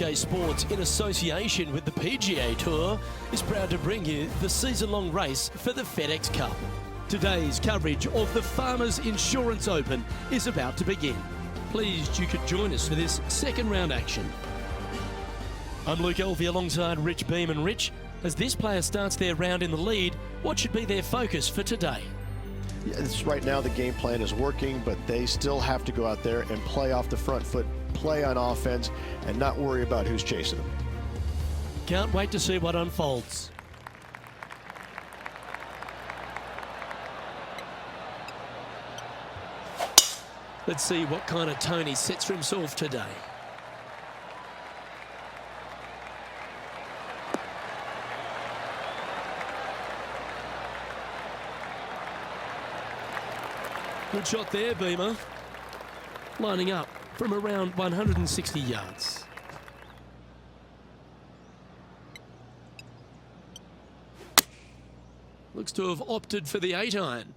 OK Sports, in association with the PGA Tour, is proud to bring you the season-long race for the FedEx Cup. Today's coverage of the Farmers Insurance Open is about to begin. Pleased you could join us for this second round action. I'm Luke Elvey alongside Rich Beam. And Rich, as this player starts their round in the lead, what should be their focus for today? Yes, right now the game plan is working, but they still have to go out there and play off the front foot, play on offense, and not worry about who's chasing them. Can't wait to see what unfolds. Let's see what kind of tone he sets for himself today. Good shot there, Beamer. Lining up from around 160 yards. Looks to have opted for the 8-iron.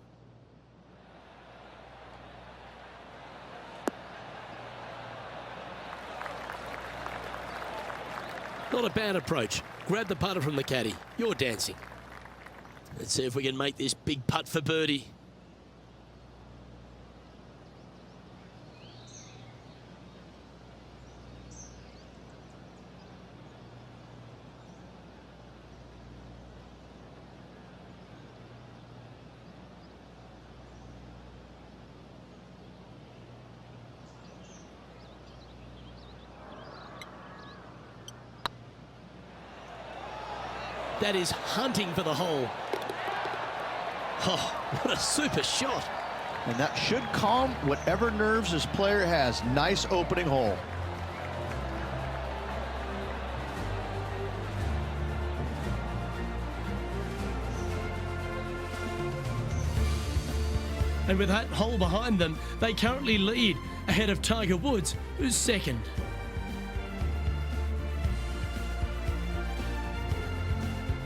Not a bad approach. Grab the putter from the caddy. You're dancing. Let's see if we can make this big putt for birdie. That is hunting for the hole. Oh, what a super shot. And that should calm whatever nerves this player has. Nice opening hole. And with that hole behind them, they currently lead ahead of Tiger Woods, who's second.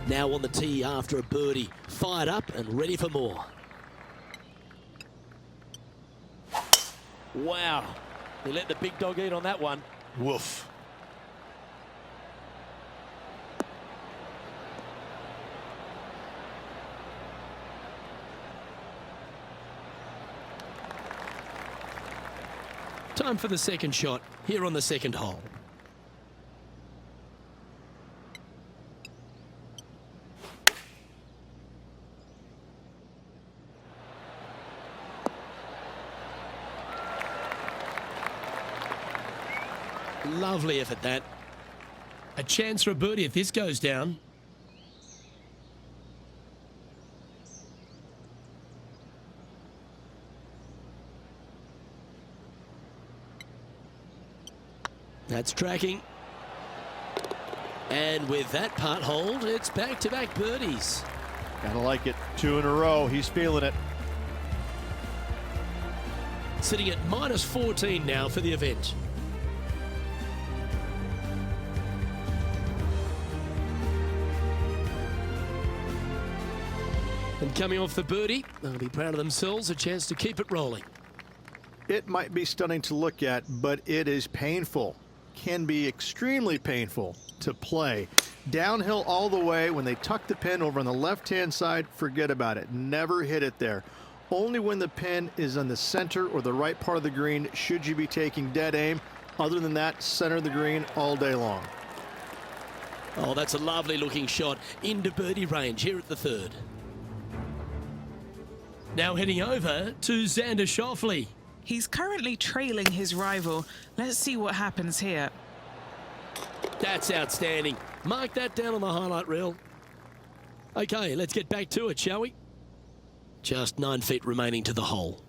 Now on the tee after a birdie, fired up and ready for more. Wow, he let the big dog eat on that one. Woof. Time for the second shot here on the second hole. Lovely effort, that. A chance for a birdie if this goes down. That's tracking. And with that putt hold, it's back-to-back birdies. Gotta like it. 2 in a row. He's feeling it. Sitting at -14 now for the event. And coming off the birdie, they'll be proud of themselves, a chance to keep it rolling. It might be stunning to look at, but it is painful. Can be extremely painful to play. Downhill all the way. When they tuck the pin over on the left-hand side, forget about it. Never hit it there. Only when the pin is on the center or the right part of the green should you be taking dead aim. Other than that, center of the green all day long. Oh, that's a lovely looking shot into birdie range here at the third. Now heading over to Xander Schauffele. He's currently trailing his rival. Let's see what happens here. That's outstanding. Mark that down on the highlight reel. Okay, let's get back to it, shall we? Just 9 feet remaining to the hole.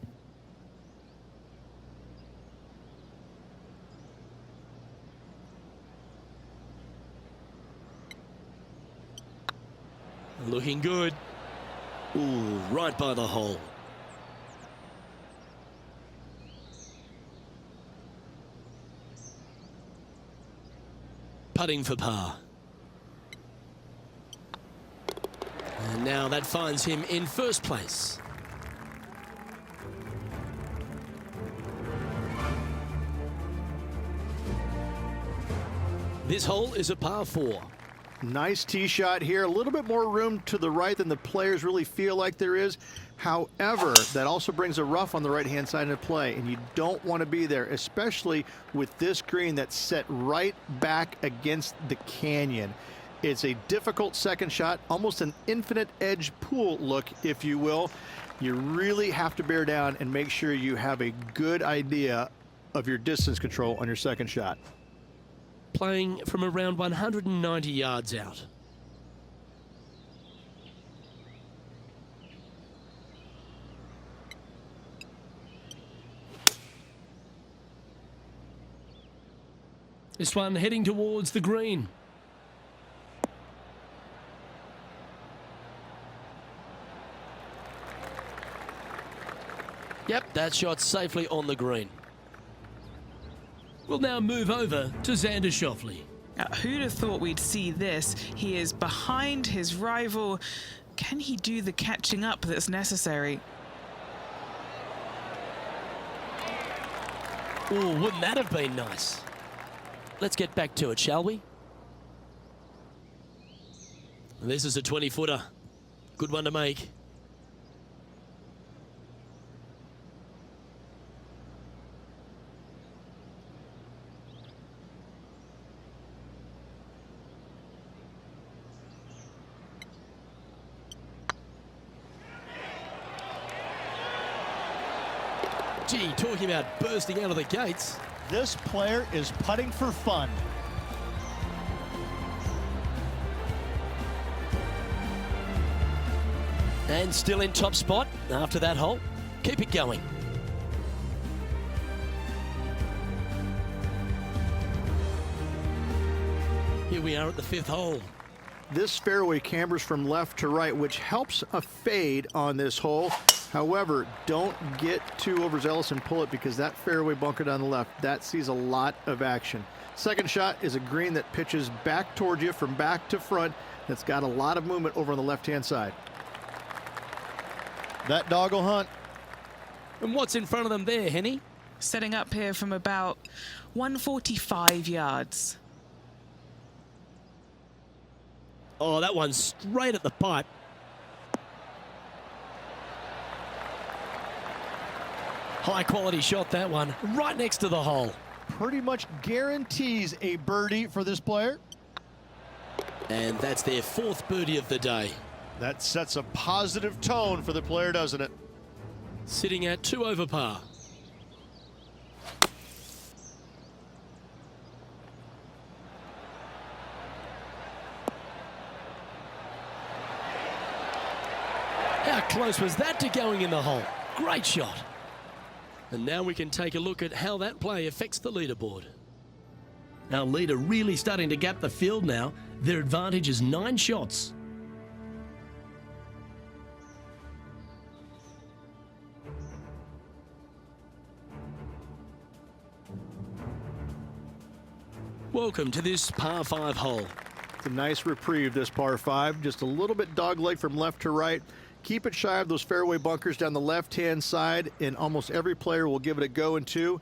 Looking good. Ooh, right by the hole. Putting for par. And now that finds him in first place. This hole is a par 4. Nice tee shot here. A little bit more room to the right than the players really feel like there is. However, that also brings a rough on the right-hand side into play, and you don't want to be there, especially with this green that's set right back against the canyon. It's a difficult second shot, almost an infinite edge pool look, if you will. You really have to bear down and make sure you have a good idea of your distance control on your second shot. Playing from around 190 yards out. This one heading towards the green. Yep, that shot's safely on the green. We'll now move over to Xander Schauffele. Who'd have thought we'd see this? He is behind his rival. Can he do the catching up that's necessary? Oh, wouldn't that have been nice? Let's get back to it, shall we? This is a 20-footer. Good one to make. Gee, talking about bursting out of the gates. This player is putting for fun. And still in top spot after that hole. Keep it going. Here we are at the 5th hole. This fairway cambers from left to right, which helps a fade on this hole. However, don't get too overzealous and pull it, because that fairway bunker down the left, that sees a lot of action. Second shot is a green that pitches back towards you from back to front. That's got a lot of movement over on the left-hand side. That dog will hunt. And what's in front of them there, Henny? Setting up here from about 145 yards. Oh, that one's straight at the pipe. High quality shot, that one, right next to the hole. Pretty much guarantees a birdie for this player. And that's their 4th birdie of the day. That sets a positive tone for the player, doesn't it? Sitting at 2 over par. How close was that to going in the hole? Great shot. And now we can take a look at how that play affects the leaderboard. Our leader really starting to gap the field now. Their advantage is 9 shots. Welcome to this par 5 hole. It's a nice reprieve, this par 5. Just a little bit dogleg from left to right. Keep it shy of those fairway bunkers down the left-hand side, and almost every player will give it a go in 2.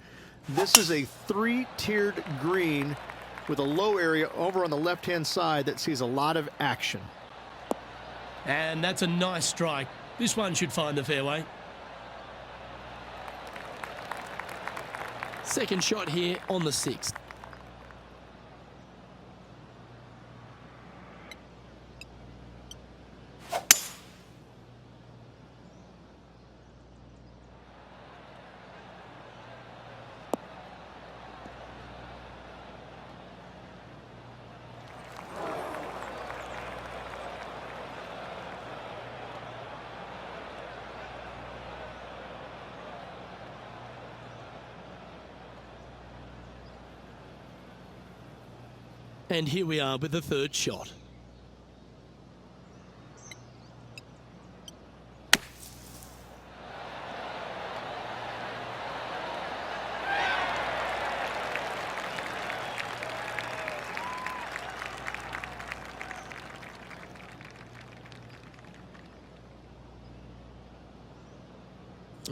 This is a 3-tiered green with a low area over on the left-hand side that sees a lot of action. And that's a nice strike. This one should find the fairway. Second shot here on the 6th. And here we are with the 3rd shot.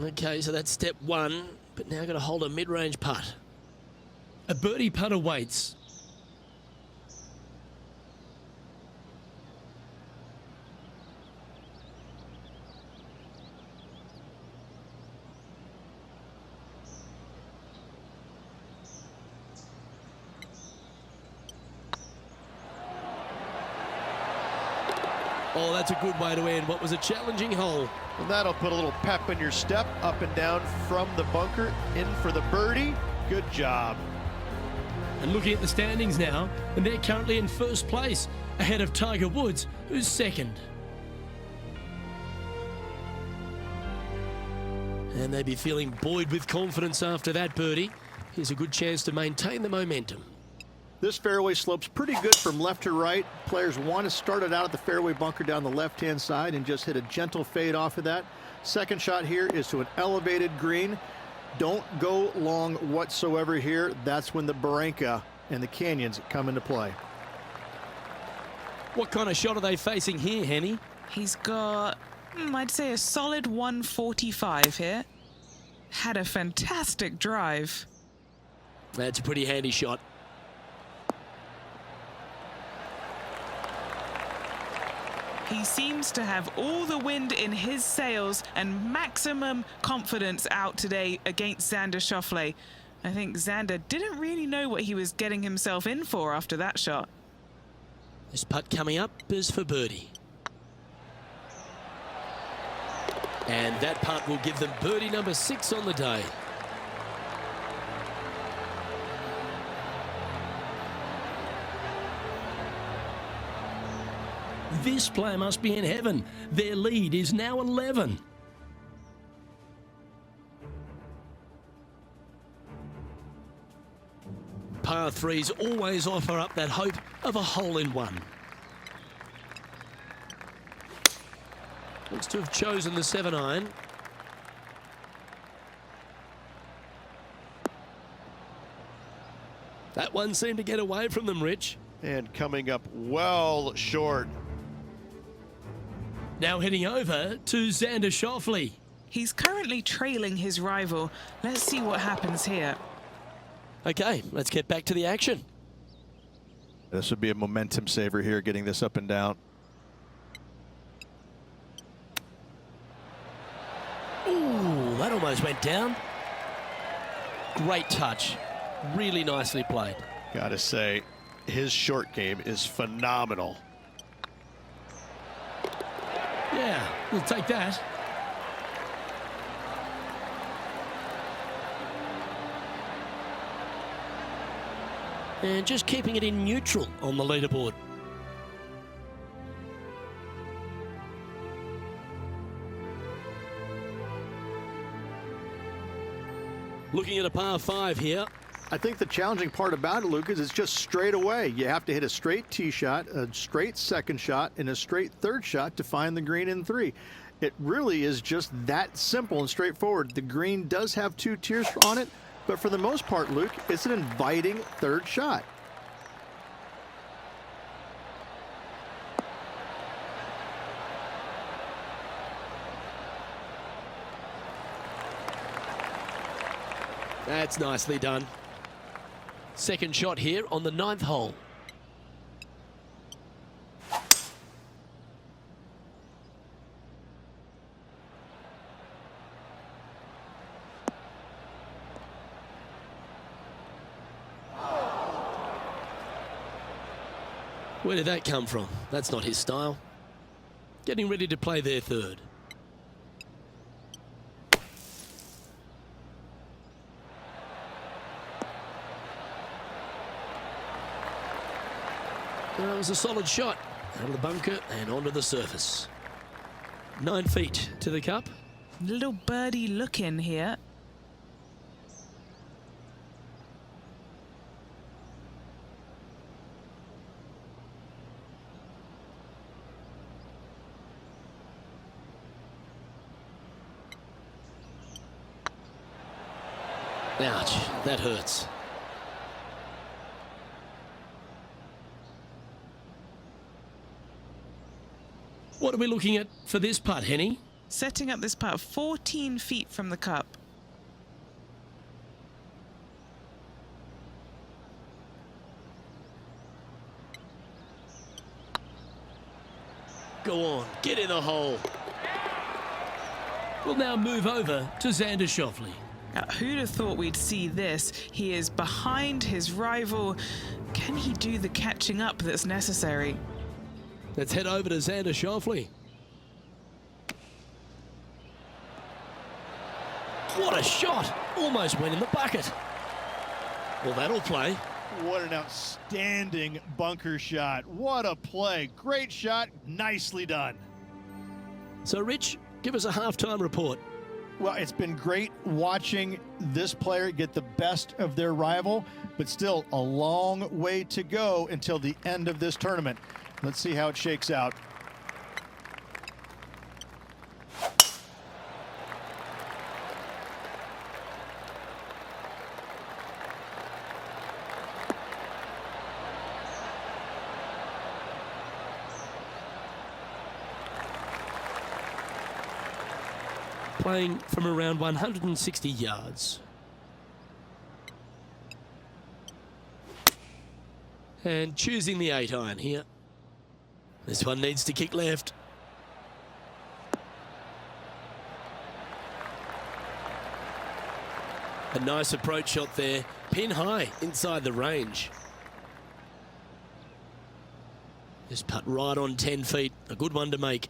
Okay, so that's step 1, but now got to hold a mid-range putt. A birdie putt awaits. Oh, that's a good way to end what was a challenging hole. And that'll put a little pep in your step, up and down from the bunker, in for the birdie. Good job. And looking at the standings now, and they're currently in first place, ahead of Tiger Woods, who's second. And they'd be feeling buoyed with confidence after that birdie. Here's a good chance to maintain the momentum. This fairway slopes pretty good from left to right. Players want to start it out at the fairway bunker down the left-hand side and just hit a gentle fade off of that. Second shot here is to an elevated green. Don't go long whatsoever here. That's when the barranca and the canyons come into play. What kind of shot are they facing here, Henny? He's got, I'd say, a solid 145 here. Had a fantastic drive. That's a pretty handy shot. He seems to have all the wind in his sails and maximum confidence out today against Xander Schauffele. I think Xander didn't really know what he was getting himself in for after that shot. This putt coming up is for birdie. And that putt will give them birdie number 6 on the day. This player must be in heaven. Their lead is now 11. Par 3s always offer up that hope of a hole-in-one. Looks to have chosen the 7-iron. That one seemed to get away from them, Rich. And coming up well short. Now heading over to Xander Schauffele. He's currently trailing his rival. Let's see what happens here. Okay, let's get back to the action. This would be a momentum saver here, getting this up and down. Ooh, that almost went down. Great touch. Really nicely played. Gotta say, his short game is phenomenal. Yeah, we'll take that. And just keeping it in neutral on the leaderboard. Looking at a par 5 here. I think the challenging part about it, Luke, is it's just straight away. You have to hit a straight tee shot, a straight second shot, and a straight third shot to find the green in 3. It really is just that simple and straightforward. The green does have 2 tiers on it, but for the most part, Luke, it's an inviting third shot. That's nicely done. Second shot here on the 9th hole. Where did that come from? That's not his style. Getting ready to play their third. That was a solid shot. Out of the bunker and onto the surface. 9 feet to the cup. Little birdie look in here. Ouch, that hurts. What are we looking at for this putt, Henny? Setting up this putt 14 feet from the cup. Go on, get in the hole. We'll now move over to Xander Schauffele. Now, who'd have thought we'd see this? He is behind his rival. Can he do the catching up that's necessary? Let's head over to Xander Schauffele. What a shot! Almost went in the bucket. Well, that'll play. What an outstanding bunker shot. What a play. Great shot. Nicely done. So, Rich, give us a halftime report. Well, it's been great watching this player get the best of their rival, but still a long way to go until the end of this tournament. Let's see how it shakes out. Playing from around 160 yards. And choosing the 8-iron here. This one needs to kick left. A nice approach shot there. Pin high inside the range. Just putt right on 10 feet. A good one to make.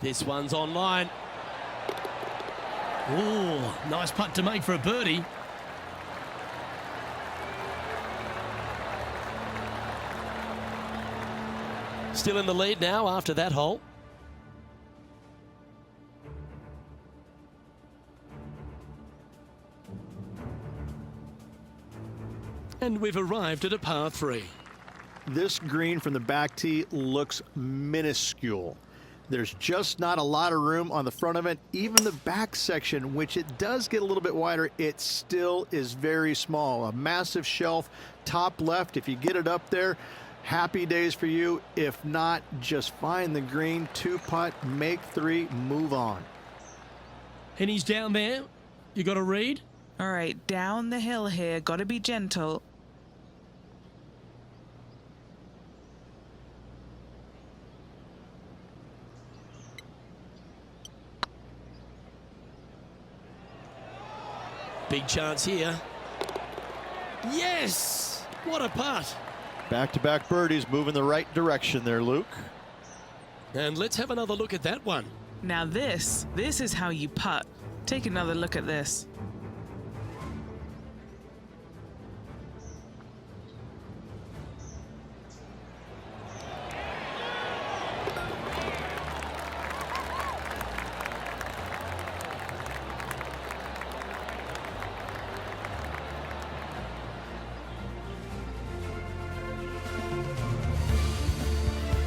This one's online. Ooh, nice putt to make for a birdie. Still in the lead now after that hole. And we've arrived at a par 3. This green from the back tee looks minuscule. There's just not a lot of room on the front of it. Even the back section, which it does get a little bit wider, it still is very small. A massive shelf, top left. If you get it up there, happy days for you. If not, just find the green, 2-putt, make 3, move on. And he's down there. You got to read? All right, down the hill here. Got to be gentle. Big chance here. Yes! What a putt. Back-to-back birdies, moving the right direction there, Luke. And let's have another look at that one. Now this is how you putt. Take another look at this.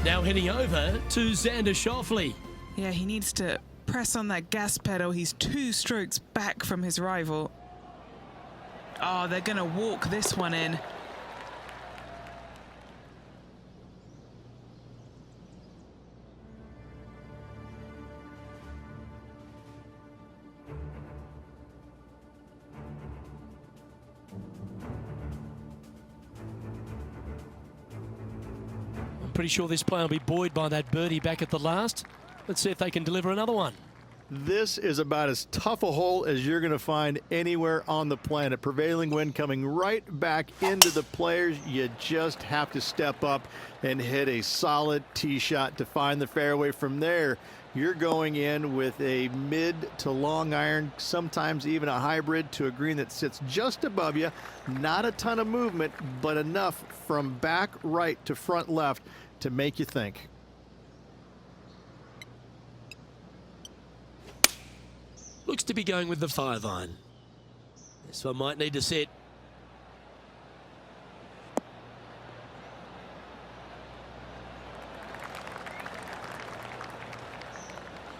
Now heading over to Xander Schauffele. Yeah, he needs to press on that gas pedal. He's 2 strokes back from his rival. Oh, they're going to walk this one in. Pretty sure this player will be buoyed by that birdie back at the last. Let's see if they can deliver another one. This is about as tough a hole as you're going to find anywhere on the planet. Prevailing wind coming right back into the players. You just have to step up and hit a solid tee shot to find the fairway. From there, you're going in with a mid to long iron, sometimes even a hybrid, to a green that sits just above you. Not a ton of movement, but enough from back right to front left to make you think. Looks to be going with the 5-iron. This one might need to sit.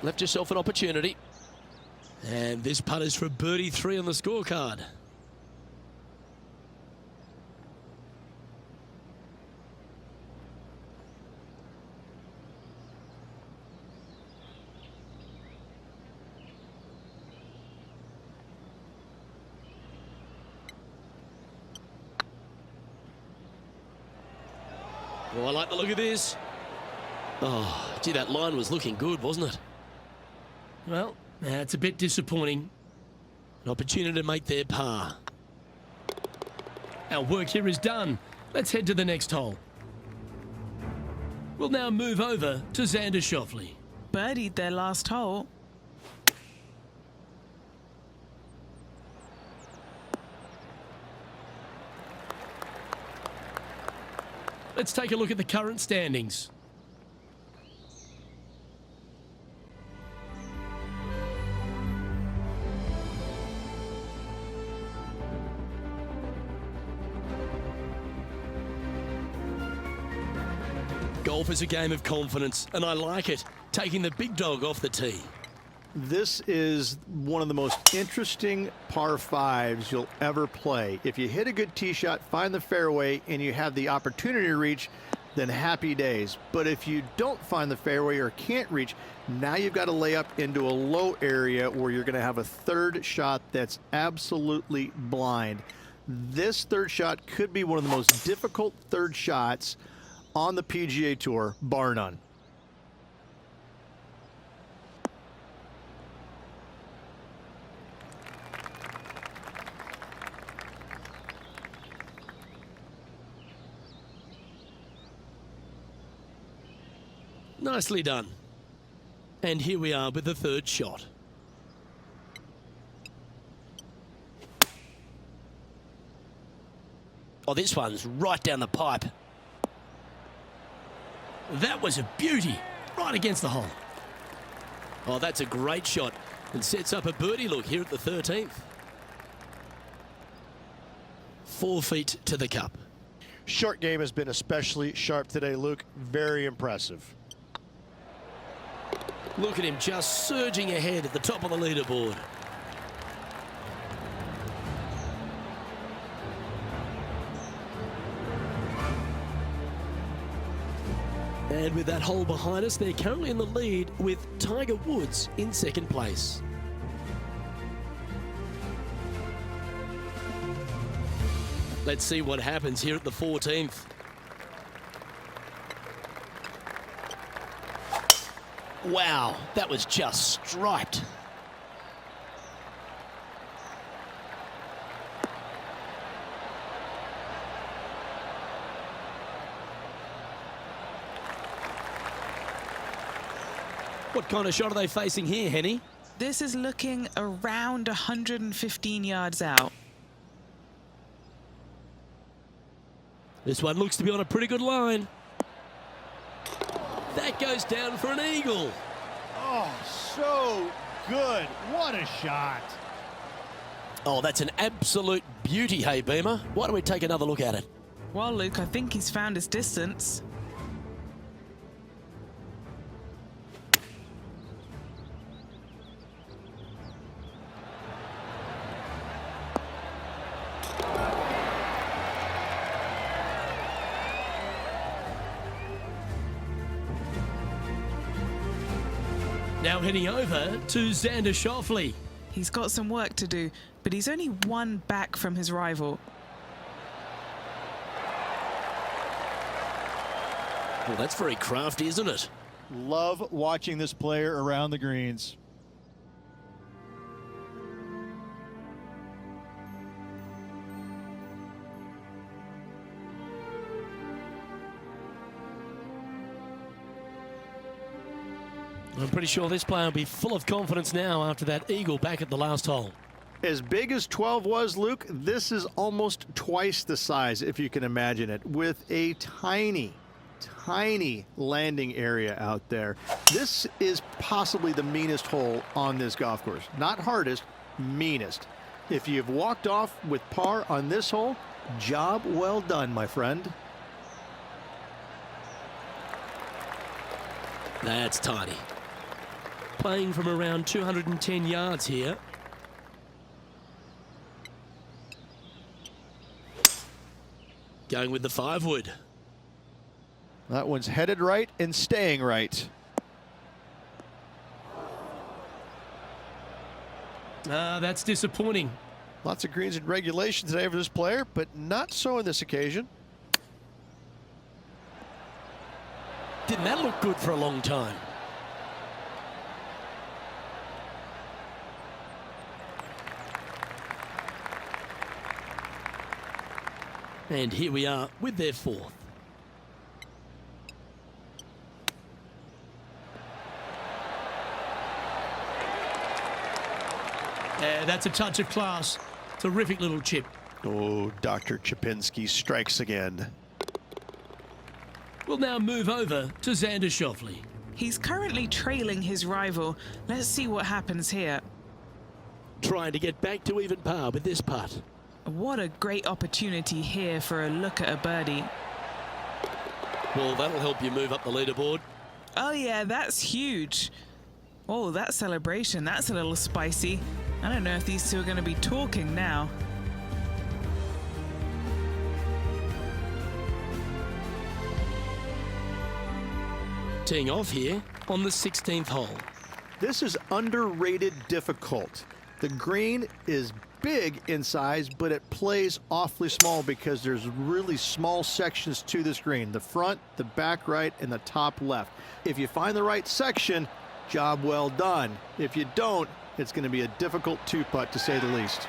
Left yourself an opportunity. And this putt is for birdie 3 on the scorecard. Oh, I like the look of this. Oh, gee, that line was looking good, wasn't it? Well, that's a bit disappointing. An opportunity to make their par. Our work here is done. Let's head to the next hole. We'll now move over to Xander Schauffele. Birdied their last hole. Let's take a look at the current standings. Golf is a game of confidence, and I like it, taking the big dog off the tee. This is one of the most interesting par fives you'll ever play. If you hit a good tee shot, find the fairway, and you have the opportunity to reach, then happy days. But if you don't find the fairway or can't reach, now you've got to lay up into a low area where you're going to have a third shot that's absolutely blind. This third shot could be one of the most difficult third shots on the PGA Tour, bar none. Nicely done. And here we are with the third shot. Oh, this one's right down the pipe. That was a beauty, right against the hole. Oh, that's a great shot and sets up a birdie look here at the 13th. 4 feet to the cup. Short game has been especially sharp today, Luke. Very impressive. Look at him just surging ahead at the top of the leaderboard. And with that hole behind us, they're currently in the lead with Tiger Woods in second place. Let's see what happens here at the 14th. Wow, that was just striped. What kind of shot are they facing here, Henny? This is looking around 115 yards out. This one looks to be on a pretty good line. That goes down for an eagle. Oh, so good. What a shot. Oh, that's an absolute beauty, hey, Beamer. Why don't we take another look at it? Well, Luke, I think he's found his distance. Now heading over to Xander Schauffele. He's got some work to do, but he's only one back from his rival. Well, that's very crafty, isn't it? Love watching this player around the greens. I'm pretty sure this player will be full of confidence now after that eagle back at the last hole. As big as 12 was, Luke, this is almost twice the size, if you can imagine it, with a tiny landing area out there. This is possibly the meanest hole on this golf course. Not hardest, meanest. If you've walked off with par on this hole, job well done, my friend. That's tiny. Playing from around 210 yards here. Going with the 5-wood. That one's headed right and staying right. That's disappointing. Lots of greens in regulation today for this player, but not so on this occasion. Didn't that look good for a long time? And here we are with their fourth. Yeah, that's a touch of class. Terrific little chip. Oh, Dr. Chipinski strikes again. We'll now move over to Xander Schauffele. He's currently trailing his rival. Let's see what happens here. Trying to get back to even par with this putt. What a great opportunity here for a look at a birdie. Well, that'll help you move up the leaderboard. Oh yeah, that's huge. Oh, that celebration, that's a little spicy. I don't know if these two are going to be talking now. Teeing off here on the 16th hole. This is underrated difficult. The green is big in size, but it plays awfully small because there's really small sections to this green. The front, the back right, and the top left. If you find the right section, job well done. If you don't, it's going to be a difficult two-putt to say the least.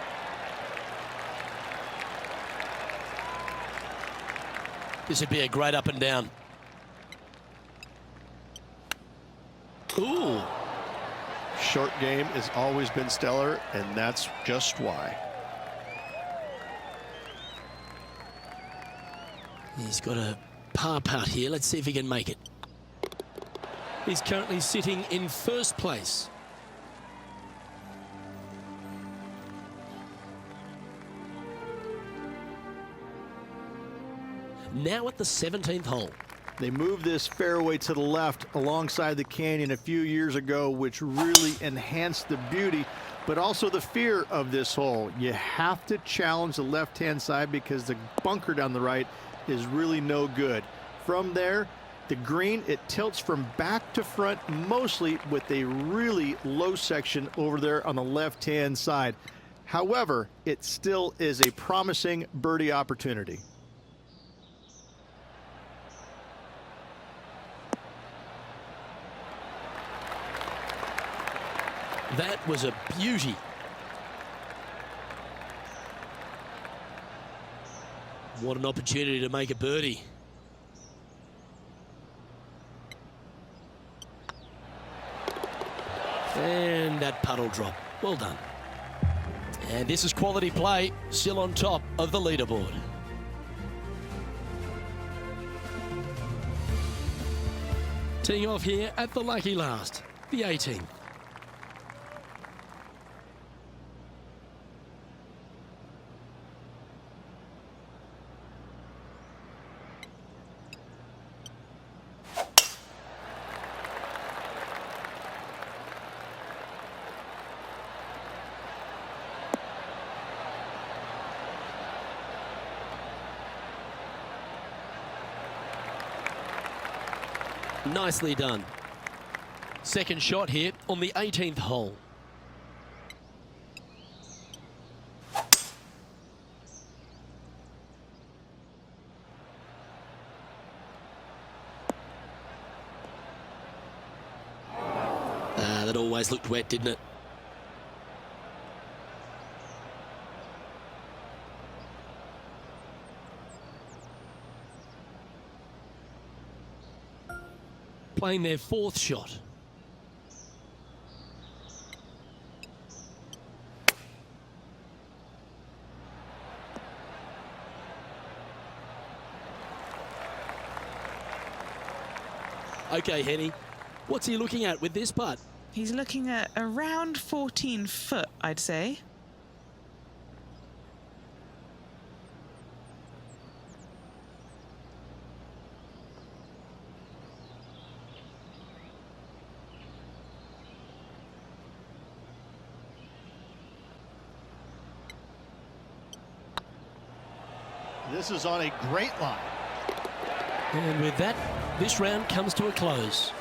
This would be a great up and down. Ooh. Short game has always been stellar, and that's just why. He's got a par putt here. Let's see if he can make it. He's currently sitting in first place. Now at the 17th hole. They moved this fairway to the left alongside the canyon a few years ago, which really enhanced the beauty, but also the fear of this hole. You have to challenge the left-hand side because the bunker down the right is really no good. From there, the green, it tilts from back to front mostly with a really low section over there on the left-hand side. However, it still is a promising birdie opportunity. That was a beauty. What an opportunity to make a birdie. And that putt will drop. Well done. And this is quality play, still on top of the leaderboard. Teeing off here at the lucky last, the 18th. Nicely done. Second shot here on the 18th hole. That always looked wet, didn't it? Playing their fourth shot. Okay, Henny, what's he looking at with this putt? He's looking at around 14 foot, I'd say. This is on a great line. And with that, this round comes to a close.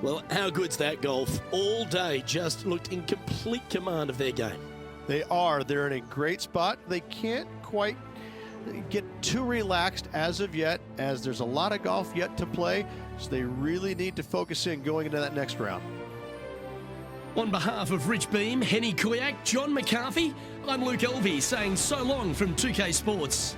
Well, how good's that golf? All day just looked in complete command of their game. They are. They're in a great spot. They can't quite get too relaxed as of yet, as there's a lot of golf yet to play, so they really need to focus in going into that next round. On behalf of Rich Beam, Henny Kuyak, John McCarthy, I'm Luke Elvey saying so long from 2K Sports.